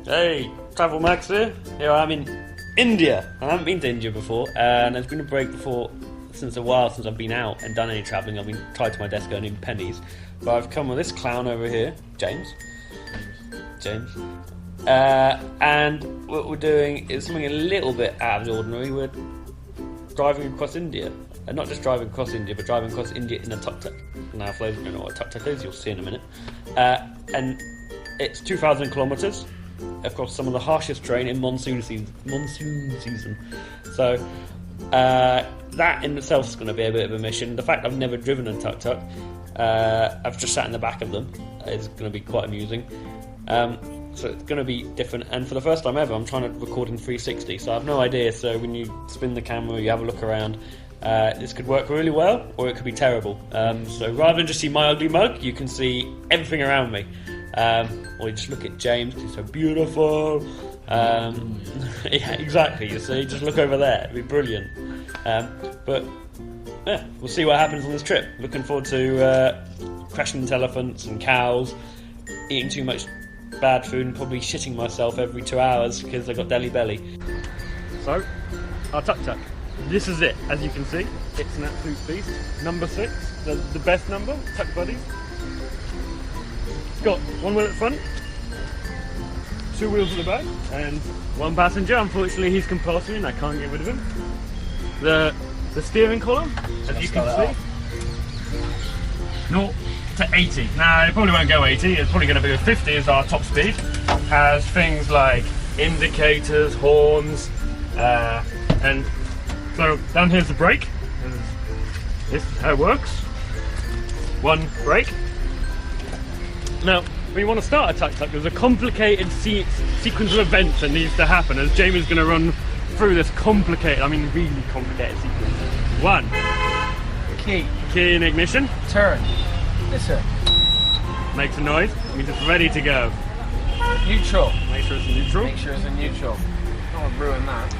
Hey, Travel Max here. Here I am in India. I haven't been to India before, and there's been a break since a while since I've been out and done any travelling. I've been tied to my desk earning pennies. But I've come with this clown over here, James. And what we're doing is something a little bit out of the ordinary. We're driving across India. And not just driving across India, but driving across India in a tuk-tuk. Now, for those who don't know what a tuk-tuk is, you'll see in a minute. And it's 2,000 kilometres across some of the harshest terrain in monsoon season. So that in itself is going to be a bit of a mission. The fact I've never driven a tuk-tuk, I've just sat in the back of them, is going to be quite amusing. So it's going to be different, and for the first time ever I'm trying to record in 360, so I have no idea. So when you spin the camera, you have a look around, this could work really well or it could be terrible. So rather than just see my ugly mug, you can see everything around me. Or you just look at James, he's so beautiful. Yeah, exactly, you see, just look over there, it'd be brilliant. But yeah, we'll see what happens on this trip. Looking forward to crashing into elephants and cows, eating too much bad food and probably shitting myself every 2 hours because I've got deli belly. So, our tuk-tuk. This is it, as you can see. It's an absolute beast. Number 6, the best number, Tuk Buddies. It's got one wheel at the front, 2 wheels at the back, and 1 passenger. Unfortunately, he's compulsory and I can't get rid of him. The steering column, as you can see, 0 to 80. Now, it probably won't go 80, it's probably going to be 50 as our top speed. Has things like indicators, horns, and so down here's the brake. This is how it works. 1 brake. Now, when you want to start a tuk-tuk, there's a complicated sequence of events that needs to happen, as Jamie's going to run through this complicated, I mean really complicated sequence. 1. Key in ignition. Turn. Listen. Makes a noise, means it's ready to go. Neutral. Make sure it's in neutral. Make sure it's in neutral. Don't want to ruin that.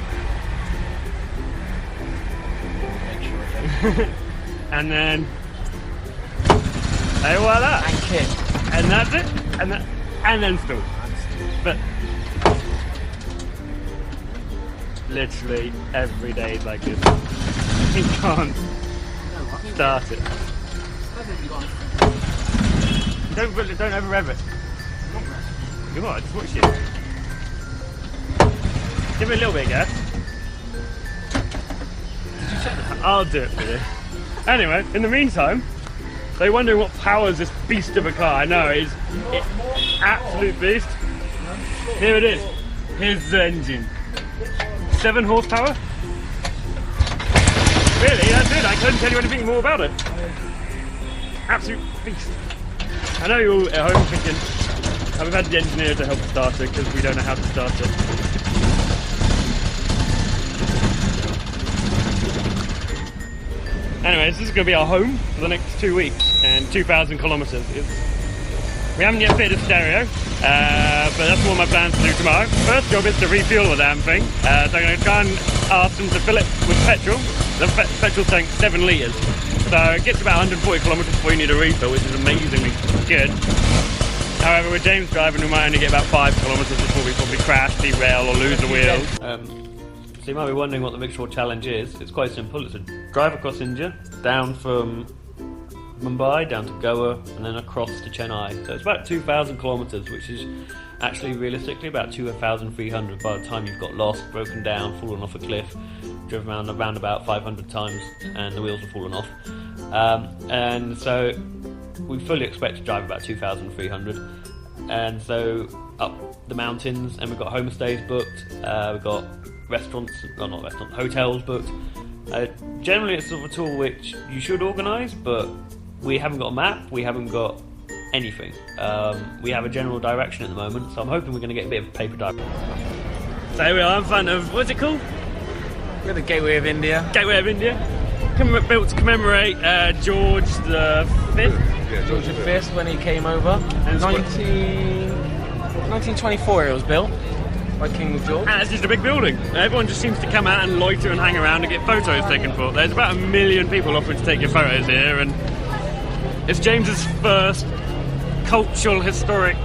Make sure it's in. And then, hey, voila! And kick. And that's it. And then stall. But literally every day is like this. You can't start it. Don't ever rev it. Come on, just watch it. Give it a little bit of gas. Did you check that? I'll do it for you. Anyway, in the meantime, so you're wondering what powers this beast of a car. I know, it's absolute beast. Here it is. Here's the engine. 7 horsepower. Really, that's it. I couldn't tell you anything more about it. Absolute beast. I know you're all at home thinking, I've had the engineer to help start it because we don't know how to start it. Anyways, this is going to be our home for the next 2 weeks and 2,000 kilometres. We haven't yet fitted a stereo, but that's one of my plans to do tomorrow. First job is to refuel the damn thing, so I'm going to try and ask them to fill it with petrol. The petrol tank 7 litres. So it gets about 140 kilometres before you need a refill, which is amazingly good. However, with James driving, we might only get about 5 kilometres before we probably crash, derail, or lose the wheel. So you might be wondering what the Rickshaw challenge is. It's quite simple. It's a drive across India, down from Mumbai, down to Goa, and then across to Chennai. So it's about 2,000 kilometres, which is actually realistically about 2,300 by the time you've got lost, broken down, fallen off a cliff, driven around about 500 times and the wheels have fallen off. And so we fully expect to drive about 2,300, and so up the mountains, and we've got homestays booked, we've got hotels booked. Generally it's sort of a tour which you should organise, but we haven't got a map, we haven't got anything. We have a general direction at the moment, so I'm hoping we're going to get a bit of paper direction. So here we are in front of, what's it called? We're the Gateway of India. Gateway of India. Built to commemorate George the 5th. Yeah, George V when he came over. And 1924 it was built by King George. And it's just a big building. Everyone just seems to come out and loiter and hang around and get photos taken for. There's about 1 million people offering to take your photos here, and it's James's first cultural, historic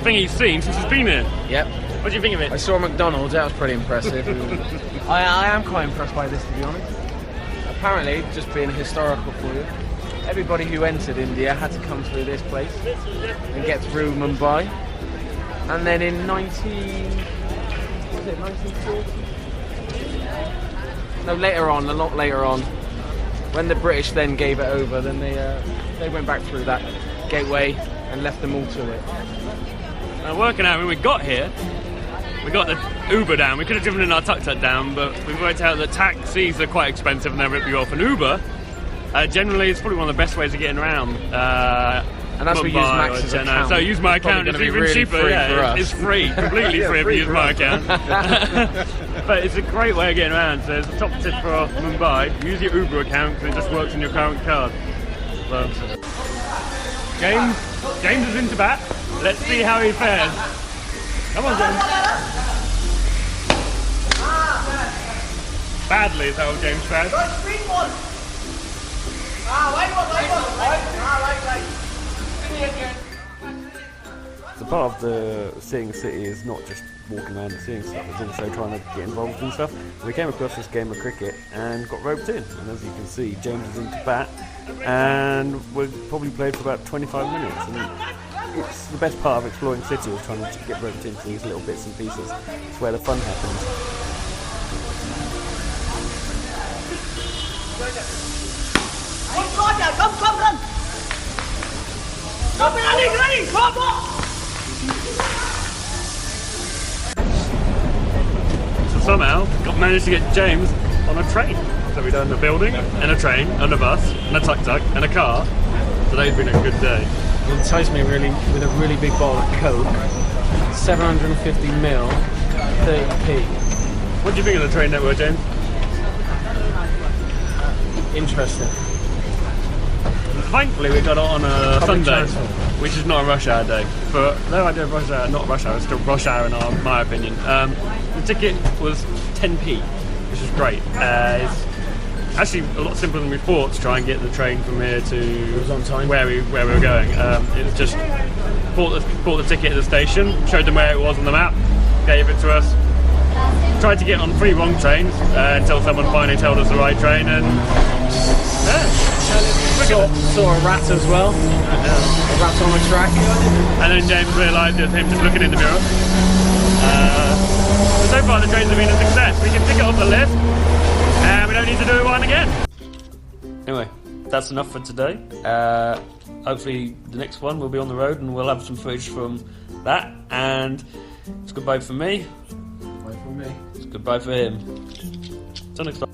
thing he's seen since he's been here. Yep. What do you think of it? I saw McDonald's, that was pretty impressive. I am quite impressed by this, to be honest. Apparently, just being historical for you, everybody who entered India had to come through this place and get through Mumbai. And then in 1940? No, later on, a lot later on, when the British then gave it over, then they went back through that gateway and left them all to it. Working out when we got here, we got the Uber down. We could have driven in our tuk-tuk down, but we worked out that taxis are quite expensive and they rip you off. An Uber, generally, it's probably one of the best ways of getting around. And that's what use Max's account. So use my account, it's even really cheaper. Yeah, it's free, completely free if you use my account. But it's a great way of getting around. So it's a top tip for Mumbai. Use your Uber account because it just works on your current card. So, James is into bat. Let's see how he fares. Come on, James. Badly is how James fares. So part of the seeing city is not just walking around and seeing stuff, it's also trying to get involved in stuff. We came across this game of cricket and got roped in, and as you can see, James is into bat, and we've probably played for about 25 minutes. And it's the best part of exploring city is trying to get roped into these little bits and pieces. It's where the fun happens. So somehow managed to get James on a train. So we've done a building and a train and a bus and a tuk-tuk and a car. Today's been a good day. It enticed me really with a really big bottle of Coke, 750ml, 30p. What do you think of the train network, James? Interesting. Thankfully we got it on a Public Sunday, transport. which is not a rush hour day. But no idea of rush hour, not rush hour, it's still rush hour in my opinion. The ticket was 10p, which is great. It's actually a lot simpler than we thought to try and get the train from here to on time. where we were going. It just bought the ticket at the station, showed them where it was on the map, gave it to us. Tried to get on 3 wrong trains until someone finally told us the right train, and Saw a rat as well. A rat on a track. and then James realised it was him just looking in the mirror. So far the trains have been a success. We can tick it off the list and we don't need to do one again. Anyway, that's enough for today. Hopefully the next one will be on the road and we'll have some footage from that. And it's goodbye for me. Bye from me. It's goodbye for him. Till next time.